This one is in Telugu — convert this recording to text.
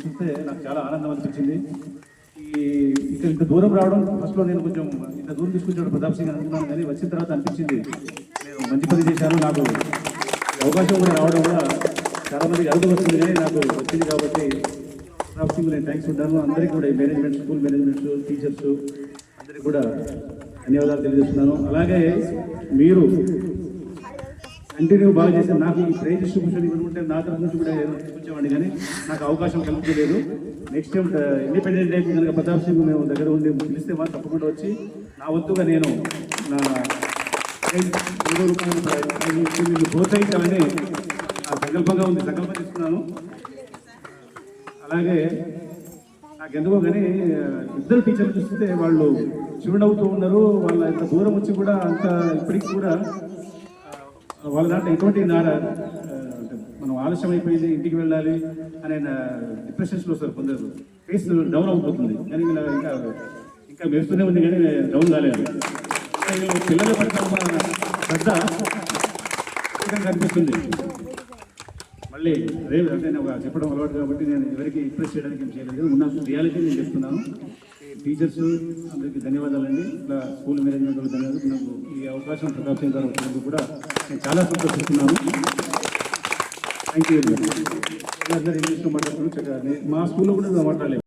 చూస్తే నాకు చాలా ఆనందం అనిపించింది. ఇక్కడ ఇంత దూరం రావడం ఫస్ట్లో నేను కొంచెం ఇంత దూరం తీసుకొచ్చాడు ప్రతాప్ సింగ్ అనుకున్నాను, కానీ వచ్చిన తర్వాత అనిపించింది నేను మంచి పని చేశాను. నాకు అవకాశం కూడా రావడం కూడా చాలా మందికి అర్థం వస్తుంది, కానీ నాకు వచ్చింది కాబట్టి ప్రతాప్ సింగ్ నేను థ్యాంక్స్ ఉంటాను. అందరికీ కూడా ఈ మేనేజ్మెంట్, స్కూల్ మేనేజ్మెంట్స్, టీచర్స్ అందరికీ కూడా ధన్యవాదాలు తెలియజేస్తున్నాను. అలాగే మీరు కంటిన్యూ బాగా చేస్తే నాకు ఈ ప్రైజ్ డిస్ట్రిబ్యూషన్ ఇవ్వనుంటే నా తరఫు నుంచి కూడా తీసుకొచ్చేవాడిని, కానీ నాకు అవకాశం కలుగుతలేదు. నెక్స్ట్ టైం ఇండిపెండెంట్ డే కనుక ప్రతాప్ సింగ్ మేము దగ్గర ఉండి పిలిస్తే వాళ్ళు తప్పకుండా వచ్చి నా వంతుగా నేను నా రూపాయలు ప్రోత్సహించాలని నా సంకల్పంగా ఉంది, సంకల్పం తీసుకున్నాను. అలాగే నాకెందుకో కానీ ఇద్దరు టీచర్లు చూస్తుంటే వాళ్ళు చిరునవ్వుతూ ఉన్నారు. వాళ్ళ ఇంత దూరం వచ్చి కూడా అంత ఇప్పటికి కూడా వాళ్ళ దాంట్లో ఎటువంటి మనం ఆలస్యం అయిపోయింది, ఇంటికి వెళ్ళాలి అనే డిప్రెషన్స్లో వస్తారు కొందరు, ఫేస్ డౌన్ అయిపోతుంది. కానీ ఇంకా ఇంకా మెరుస్తూనే ఉంది, కానీ డౌన్ కాలేదు. పిల్లల పట్ల శ్రద్ధ కనిపిస్తుంది. మళ్ళీ రేపు అంటే నేను చెప్పడం అలవాటు కాబట్టి నేను ఎవరికి ఇంప్రెస్ చేయడానికి ఏం చేయలేదు, ఉన్న రియాలిటీ నేను చెప్తున్నాను. టీచర్స్ అందరికీ ధన్యవాదాలండి. ఇట్లా స్కూల్ మేనేజ్మెంట్ వాళ్ళకి ధన్యవాదాలు. నాకు ఈ అవకాశం ప్రతాప్ సింగ్ గారు వచ్చినందుకు కూడా నేను చాలా సంతోషిస్తున్నాను. Thank you. అందరూ ఇంగ్లీష్లో మాట్లాడుతున్నాను. మా స్కూల్లో కూడా మాట్లాడలేదు.